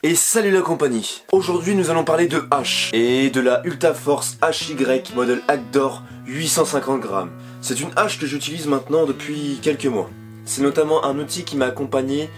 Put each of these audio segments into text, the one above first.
Et salut la compagnie. Aujourd'hui nous allons parler de hache et de la Ultaforce HY modèle Agdor 850 grammes. C'est une hache que j'utilise maintenant depuis quelques mois. C'est notamment un outil qui m'a accompagné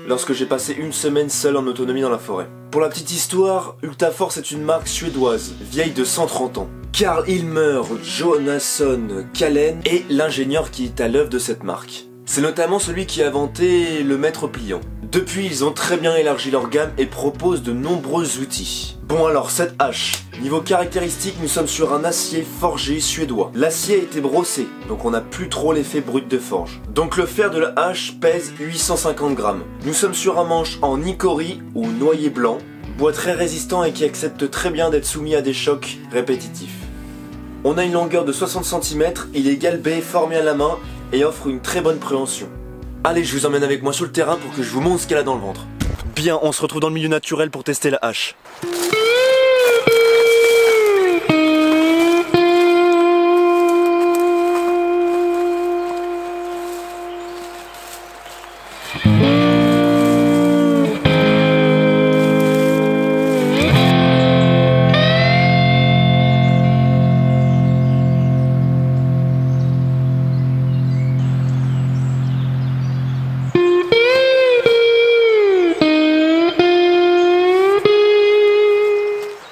lorsque j'ai passé une semaine seul en autonomie dans la forêt. Pour la petite histoire, Ultaforce est une marque suédoise, vieille de 130 ans. Carl Hilmer Jonasson Kallen est l'ingénieur qui est à l'œuvre de cette marque. C'est notamment celui qui a inventé le mètre pliant. Depuis, ils ont très bien élargi leur gamme et proposent de nombreux outils. Bon alors, cette hache. Niveau caractéristiques, nous sommes sur un acier forgé suédois. L'acier a été brossé, donc on n'a plus trop l'effet brut de forge. Donc le fer de la hache pèse 850 grammes. Nous sommes sur un manche en icori ou noyer blanc, bois très résistant et qui accepte très bien d'être soumis à des chocs répétitifs. On a une longueur de 60 cm, il est galbé, formé à la main et offre une très bonne préhension. Allez, je vous emmène avec moi sur le terrain pour que je vous montre ce qu'elle a dans le ventre. Bien, on se retrouve dans le milieu naturel pour tester la hache.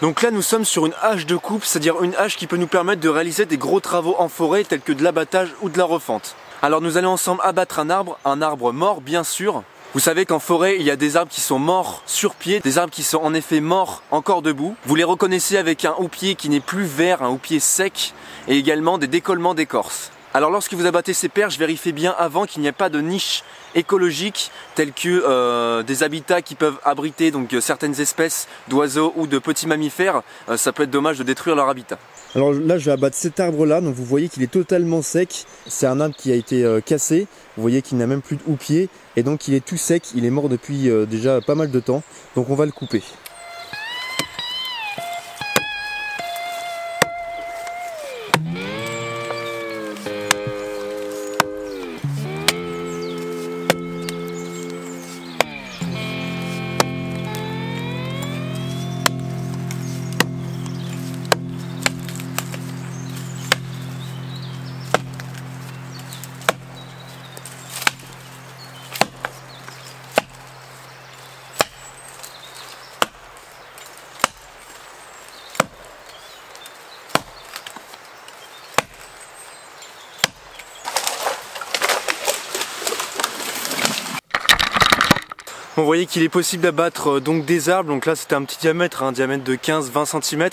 Donc là nous sommes sur une hache de coupe, c'est-à-dire une hache qui peut nous permettre de réaliser des gros travaux en forêt tels que de l'abattage ou de la refonte. Alors nous allons ensemble abattre un arbre mort bien sûr. Vous savez qu'en forêt il y a des arbres qui sont morts sur pied, des arbres qui sont en effet morts encore debout. Vous les reconnaissez avec un houppier qui n'est plus vert, un houppier sec et également des décollements d'écorce. Alors lorsque vous abattez ces perches, vérifiez bien avant qu'il n'y ait pas de niche écologique telles que des habitats qui peuvent abriter donc certaines espèces d'oiseaux ou de petits mammifères. Ça peut être dommage de détruire leur habitat. Alors là je vais abattre cet arbre là, donc vous voyez qu'il est totalement sec. C'est un arbre qui a été cassé, vous voyez qu'il n'a même plus de houppier et donc il est tout sec, il est mort depuis déjà pas mal de temps. Donc on va le couper. Vous voyez qu'il est possible d'abattre donc des arbres, donc là c'était un petit diamètre, un diamètre de 15-20 cm.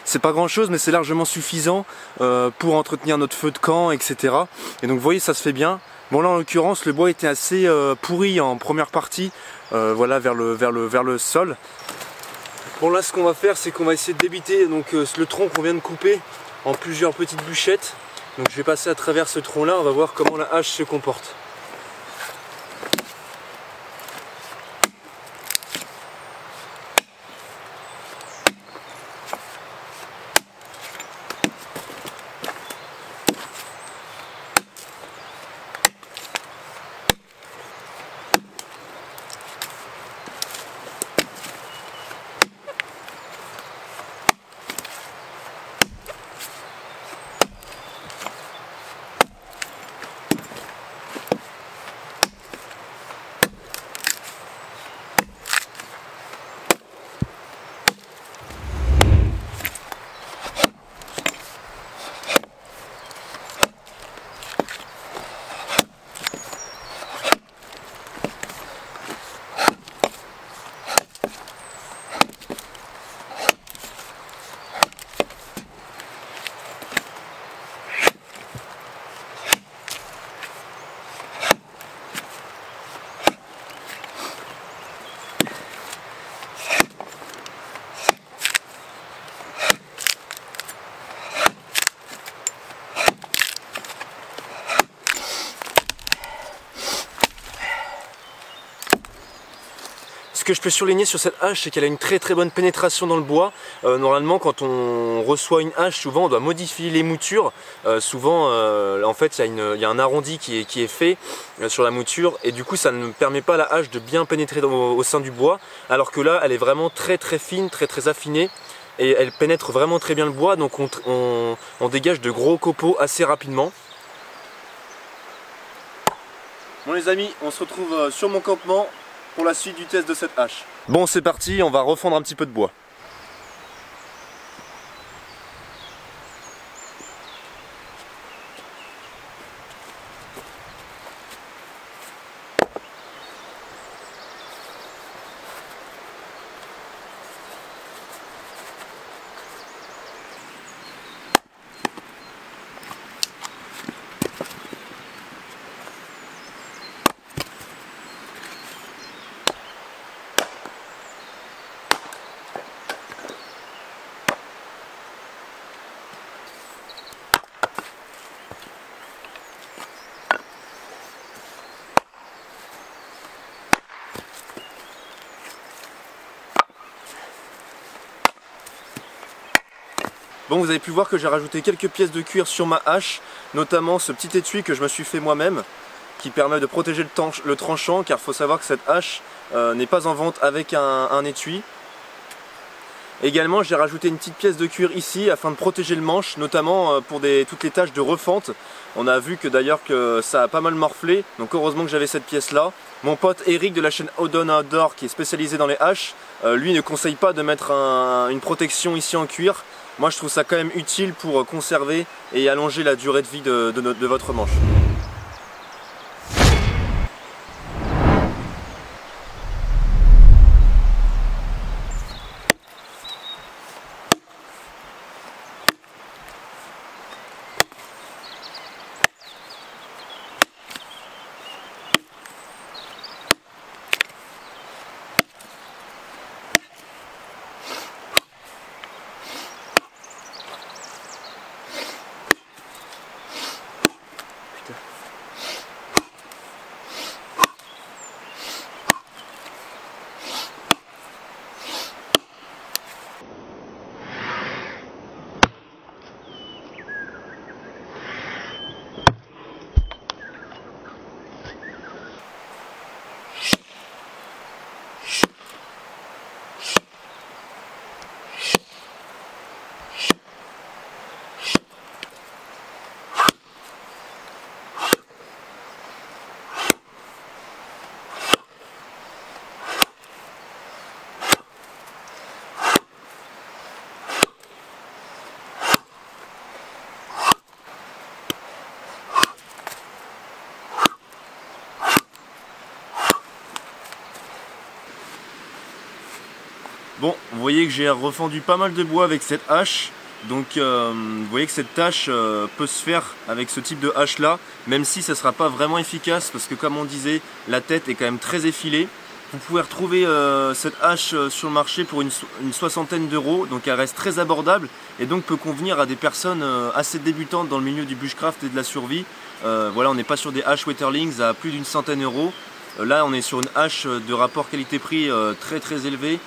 C'est pas grand chose mais c'est largement suffisant pour entretenir notre feu de camp, etc. Et donc vous voyez ça se fait bien. Bon là en l'occurrence le bois était assez pourri en première partie, voilà vers le sol. Bon là ce qu'on va faire c'est qu'on va essayer de débiter donc, le tronc qu'on vient de couper en plusieurs petites bûchettes. Donc je vais passer à travers ce tronc là, on va voir comment la hache se comporte. que je peux surligner sur cette hache, c'est qu'elle a une très bonne pénétration dans le bois. Normalement, quand on reçoit une hache, souvent on doit modifier les moutures. Souvent, en fait, il y a un arrondi qui est fait sur la mouture, et du coup, ça ne permet pas à la hache de bien pénétrer au sein du bois. Alors que là, elle est vraiment très fine, très affinée, et elle pénètre vraiment très bien le bois. Donc on dégage de gros copeaux assez rapidement. Bon les amis, on se retrouve sur mon campement pour la suite du test de cette hache. Bon, c'est parti, on va refondre un petit peu de bois. Bon, vous avez pu voir que j'ai rajouté quelques pièces de cuir sur ma hache, notamment ce petit étui que je me suis fait moi-même, qui permet de protéger le tranchant, car il faut savoir que cette hache n'est pas en vente avec un étui. Également, j'ai rajouté une petite pièce de cuir ici afin de protéger le manche, notamment pour toutes les tâches de refente. On a vu que d'ailleurs que ça a pas mal morflé, donc heureusement que j'avais cette pièce là. Mon pote Eric de la chaîne Odon Outdoor, qui est spécialisé dans les haches, lui ne conseille pas de mettre une protection ici en cuir. Moi je trouve ça quand même utile pour conserver et allonger la durée de vie de votre manche. Bon, vous voyez que j'ai refendu pas mal de bois avec cette hache. Donc vous voyez que cette tâche peut se faire avec ce type de hache là, même si ça ne sera pas vraiment efficace parce que comme on disait, la tête est quand même très effilée. Vous pouvez retrouver cette hache sur le marché pour une soixantaine d'euros, donc elle reste très abordable et donc peut convenir à des personnes assez débutantes dans le milieu du bushcraft et de la survie. Voilà, on n'est pas sur des haches Weatherlings à plus d'une centaine d'euros. Là on est sur une hache de rapport qualité-prix très élevé.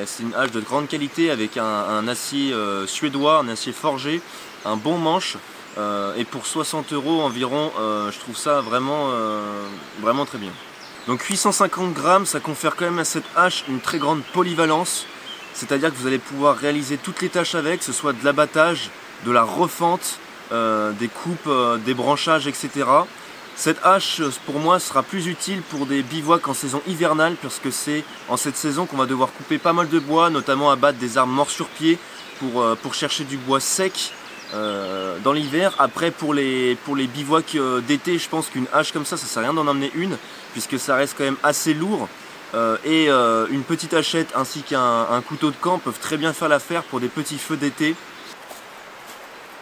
C'est une hache de grande qualité avec un acier suédois, un acier forgé, un bon manche. Et pour 60 euros environ, je trouve ça vraiment très bien. Donc 850 grammes, ça confère quand même à cette hache une très grande polyvalence. C'est-à-dire que vous allez pouvoir réaliser toutes les tâches avec, que ce soit de l'abattage, de la refente, des coupes, des branchages, etc. Cette hache, pour moi, sera plus utile pour des bivouacs en saison hivernale, parce que c'est en cette saison qu'on va devoir couper pas mal de bois, notamment abattre des arbres morts sur pied pour chercher du bois sec dans l'hiver. Après, pour les bivouacs d'été, je pense qu'une hache comme ça sert à rien d'en emmener une, puisque ça reste quand même assez lourd. Et une petite hachette ainsi qu'un couteau de camp peuvent très bien faire l'affaire pour des petits feux d'été.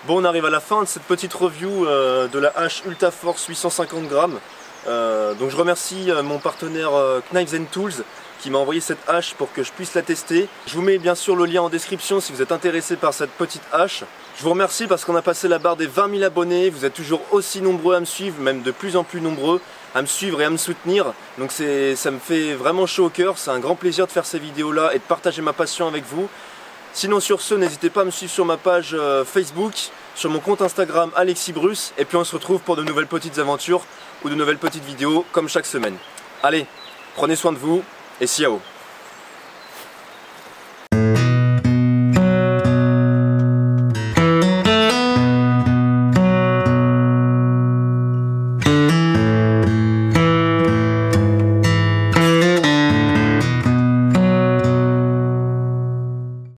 Bon, on arrive à la fin de cette petite review de la hache Ultaforce 850 grammes. Donc je remercie mon partenaire Knives & Tools qui m'a envoyé cette hache pour que je puisse la tester. Je vous mets bien sûr le lien en description si vous êtes intéressé par cette petite hache. Je vous remercie parce qu'on a passé la barre des 20 000 abonnés, vous êtes toujours aussi nombreux à me suivre, même de plus en plus nombreux à me suivre et à me soutenir. Donc ça me fait vraiment chaud au cœur, c'est un grand plaisir de faire ces vidéos là et de partager ma passion avec vous. Sinon sur ce, n'hésitez pas à me suivre sur ma page Facebook, sur mon compte Instagram Alexis Bruce, et puis on se retrouve pour de nouvelles petites aventures ou de nouvelles petites vidéos comme chaque semaine. Allez, prenez soin de vous et ciao.